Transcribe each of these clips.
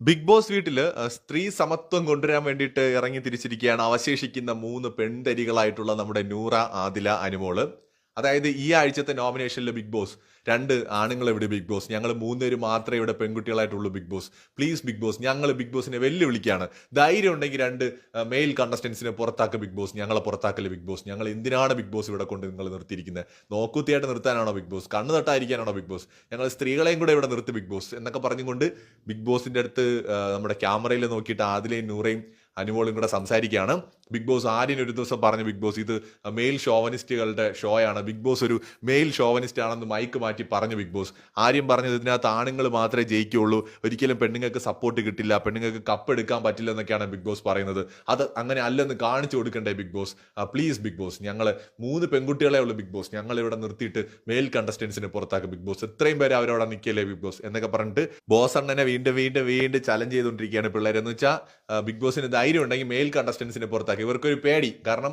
Big boss വീട്ടില് സ്ത്രീ സമത്വം കൊണ്ടുവരാൻ വേണ്ടിയിട്ട് ഇറങ്ങി തിരിച്ചിരിക്കുകയാണ് അവശേഷിക്കുന്ന 3 പെൺതരികളായിട്ടുള്ള നമ്മുടെ നൂറ, ആദില, അനുമോള്. അതായത് ഈ ആഴ്ചത്തെ നോമിനേഷനിൽ ബിഗ് ബോസ് 2 ആണുങ്ങൾ ഇവിടെ ബിഗ് ബോസ്, ഞങ്ങൾ 3 പേര് മാത്രമേ ഇവിടെ പെൺകുട്ടികളായിട്ടുള്ളൂ Bigg boss, please big boss, ഞങ്ങൾ ബിഗ് ബോസിനെ വെല്ലുവിളിക്കുകയാണ്. ധൈര്യം ഉണ്ടെങ്കിൽ 2 മെയിൽ കണ്ടസ്റ്റൻസിനെ പുറത്താക്കുക ബിഗ് ബോസ്, ഞങ്ങളെ പുറത്താക്കല് ബിഗ് ബോസ്, ഞങ്ങൾ എന്തിനാണ് ബിഗ് ബോസ് ഇവിടെ കൊണ്ട് നിങ്ങൾ നിർത്തിയിരിക്കുന്നത്, നോക്കുത്തിയായിട്ട് നിർത്താനാണോ ബിഗ് ബോസ്, കണ്ണു തട്ടായിരിക്കാനാണോ ബിഗ് ബോസ്, ഞങ്ങൾ സ്ത്രീകളെയും കൂടെ ഇവിടെ നിർത്തി ബിഗ് ബോസ് എന്നൊക്കെ പറഞ്ഞുകൊണ്ട് ബിഗ് ബോസിന്റെ അടുത്ത് നമ്മുടെ ക്യാമറയിൽ നോക്കിയിട്ട് ആദിലയും നൂറയും അനുമോളും കൂടെ സംസാരിക്കുകയാണ്. ബിഗ് ബോസ് ആര്യൻ ഒരു ദിവസം പറഞ്ഞു, ബിഗ് ബോസ് ഇത് മെയിൽ ഷോവനിസ്റ്റുകളുടെ ഷോയാണ്, ബിഗ് ബോസ് ഒരു മെയിൽ ഷോവനിസ്റ്റ് ആണെന്ന് മൈക്ക് മാറ്റി പറഞ്ഞു. ബിഗ് ബോസ് ആര്യം പറഞ്ഞത് ഇതിനകത്ത് ആണുങ്ങൾ മാത്രമേ ജയിക്കുകയുള്ളൂ, ഒരിക്കലും പെണ്ണുങ്ങൾക്ക് സപ്പോർട്ട് കിട്ടില്ല, പെണ്ണുങ്ങൾക്ക് കപ്പ് എടുക്കാൻ പറ്റില്ല എന്നൊക്കെയാണ് ബിഗ് ബോസ് പറയുന്നത്. അത് അങ്ങനെ അല്ലെന്ന് കാണിച്ചു കൊടുക്കണ്ടേ big boss, please big boss, ഞങ്ങൾ 3 പെൺകുട്ടികളെ ഉള്ളൂ ബിഗ് ബോസ്, ഞങ്ങൾ ഇവിടെ നിർത്തിയിട്ട് മെയിൽ കണ്ടസ്റ്റൻസിനെ പുറത്താക്കും ബിഗ് ബോസ്, എത്രയും പേര് അവരവിടെ നിൽക്കല്ലേ ബിഗ് ബോസ് എന്നൊക്കെ പറഞ്ഞിട്ട് ബോസ് അണ്ണനെ വീണ്ടും വീണ്ടും വീണ്ടും ചലഞ്ച് ചെയ്തുകൊണ്ടിരിക്കുകയാണ് പിള്ളേരെന്ന് വെച്ചാൽ ബിഗ് ബോസിന് ധൈര്യം ഉണ്ടെങ്കിൽ മെയിൽ കണ്ടസ്റ്റൻസിനെ പുറത്താക്കി. ഇവർക്കൊരു പേടി, കാരണം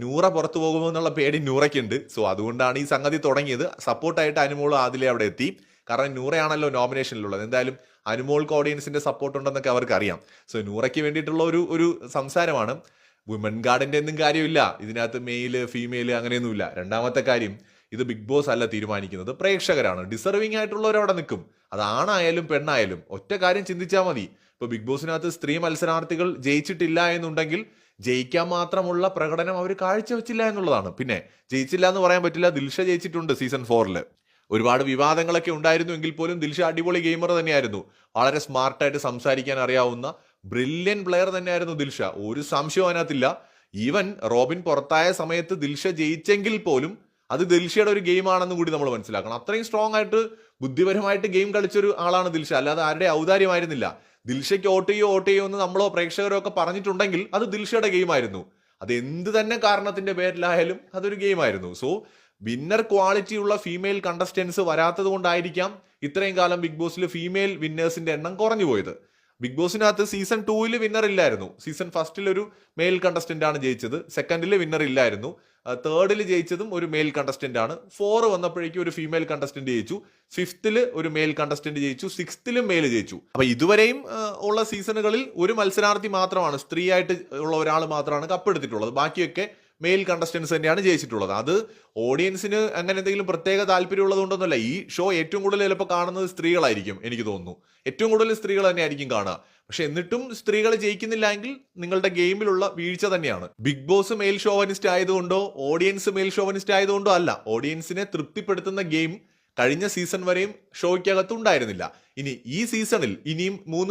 നൂറ പുറത്തു പോകുമോ എന്നുള്ള പേടി നൂറയ്ക്കുണ്ട്. സോ അതുകൊണ്ടാണ് ഈ സംഗതി തുടങ്ങിയത്. സപ്പോർട്ടായിട്ട് അനുമോൾ ആദിലെ അവിടെ എത്തി, കാരണം നൂറയാണല്ലോ നോമിനേഷനിലുള്ളത്. എന്തായാലും അനുമോൾക്ക് ഓഡിയൻസിന്റെ സപ്പോർട്ട് ഉണ്ടെന്നൊക്കെ അവർക്ക് അറിയാം. സോ നൂറയ്ക്ക് വേണ്ടിയിട്ടുള്ള ഒരു സംസാരമാണ്. വുമൻ ഗാർഡിന്റെ ഒന്നും കാര്യമില്ല ഇതിനകത്ത്, മെയില് ഫീമെയില് അങ്ങനെയൊന്നുമില്ല. രണ്ടാമത്തെ കാര്യം, ഇത് ബിഗ് ബോസ് അല്ല തീരുമാനിക്കുന്നത്, പ്രേക്ഷകരാണ്. ഡിസർവിംഗ് ആയിട്ടുള്ളവരവിടെ നിൽക്കും, അത് ആണായാലും പെണ്ണായാലും. ഒറ്റ കാര്യം ചിന്തിച്ചാൽ മതി, ഇപ്പൊ ബിഗ് ബോസിനകത്ത് സ്ത്രീ മത്സരാർത്ഥികൾ ജയിച്ചിട്ടില്ല എന്നുണ്ടെങ്കിൽ ജയിക്കാൻ മാത്രമുള്ള പ്രകടനം അവർ കാഴ്ചവെച്ചില്ല എന്നുള്ളതാണ്. പിന്നെ ജയിച്ചില്ല എന്ന് പറയാൻ പറ്റില്ല, ദിൽഷ ജയിച്ചിട്ടുണ്ട് സീസൺ 4. ഒരുപാട് വിവാദങ്ങളൊക്കെ ഉണ്ടായിരുന്നു എങ്കിൽ പോലും ദിൽഷ അടിപൊളി ഗെയിമർ തന്നെയായിരുന്നു. വളരെ സ്മാർട്ടായിട്ട് സംസാരിക്കാൻ അറിയാവുന്ന ബ്രില്യൻ പ്ലെയർ തന്നെയായിരുന്നു ദിൽഷ, ഒരു സംശയവും അതിനകത്തില്ല. ഈവൻ റോബിൻ പുറത്തായ സമയത്ത് ദിൽഷ ജയിച്ചെങ്കിൽ പോലും അത് ദിൽഷയുടെ ഒരു ഗെയിം ആണെന്ന് കൂടി നമ്മൾ മനസ്സിലാക്കണം. അത്രയും സ്ട്രോങ് ആയിട്ട് ബുദ്ധിപരമായിട്ട് ഗെയിം കളിച്ചൊരു ആളാണ് ദിൽഷ, അല്ലാതെ ആരുടെ ഔദാര്യമായിരുന്നില്ല. ദിൽഷയ്ക്ക് വോട്ട് ചെയ്യോ എന്ന് നമ്മളോ പ്രേക്ഷകരോ ഒക്കെ പറഞ്ഞിട്ടുണ്ടെങ്കിൽ അത് ദിൽഷയുടെ ഗെയിമായിരുന്നു. അത് എന്ത് തന്നെ കാരണത്തിന്റെ പേരിലായാലും അതൊരു ഗെയിമായിരുന്നു. സോ വിന്നർ ക്വാളിറ്റി ഉള്ള ഫീമെയിൽ കണ്ടസ്റ്റൻസ് വരാത്തത് കൊണ്ടായിരിക്കാം ഇത്രയും കാലം ബിഗ് ബോസിൽ ഫീമെയിൽ വിന്നേഴ്സിന്റെ എണ്ണം കുറഞ്ഞു പോയത്. ബിഗ് ബോസിനകത്ത് സീസൺ 2 വിന്നർ ഇല്ലായിരുന്നു. സീസൺ 1 ഒരു മെയിൽ കണ്ടസ്റ്റന്റ് ആണ് ജയിച്ചത്, 2 വിന്നർ ഇല്ലായിരുന്നു, 3 ജയിച്ചതും ഒരു മെയിൽ കണ്ടസ്റ്റന്റ് ആണ്, 4 വന്നപ്പോഴേക്കും ഒരു ഫീമെയിൽ കണ്ടസ്റ്റന്റ് ജയിച്ചു, 5 ഒരു മെയിൽ കണ്ടസ്റ്റന്റ് ജയിച്ചു, 6 മെയിൽ ജയിച്ചു. അപ്പൊ ഇതുവരെയും ഉള്ള സീസണുകളിൽ ഒരു മത്സരാർത്ഥി മാത്രമാണ്, സ്ത്രീ ആയിട്ട് ഉള്ള ഒരാൾ മാത്രമാണ് കപ്പെടുത്തിട്ടുള്ളത്. ബാക്കിയൊക്കെ മെയിൽ കണ്ടസ്റ്റൻസ് തന്നെയാണ് ജയിച്ചിട്ടുള്ളത്. അത് ഓഡിയൻസിന് അങ്ങനെ എന്തെങ്കിലും പ്രത്യേക താല്പര്യമുള്ളത് കൊണ്ടൊന്നുമല്ല. ഈ ഷോ ഏറ്റവും കൂടുതൽ ചിലപ്പോൾ കാണുന്നത് സ്ത്രീകളായിരിക്കും, എനിക്ക് തോന്നുന്നു. ഏറ്റവും കൂടുതൽ സ്ത്രീകൾ തന്നെയായിരിക്കും കാണുക. പക്ഷെ എന്നിട്ടും സ്ത്രീകൾ ജയിക്കുന്നില്ല എങ്കിൽ നിങ്ങളുടെ ഗെയിമിലുള്ള വീഴ്ച തന്നെയാണ്. ബിഗ് ബോസ് മെയിൽ ഷോവനിസ്റ്റ് ആയതുകൊണ്ടോ ഓഡിയൻസ് മെയിൽ ഷോവനിസ്റ്റ് ആയതുകൊണ്ടോ അല്ല, ഓഡിയൻസിനെ തൃപ്തിപ്പെടുത്തുന്ന ഗെയിം കഴിഞ്ഞ സീസൺ വരെയും ഷോയ്ക്കകത്ത് ഉണ്ടായിരുന്നില്ല. ഇനി ഈ സീസണിൽ ഇനിയും 3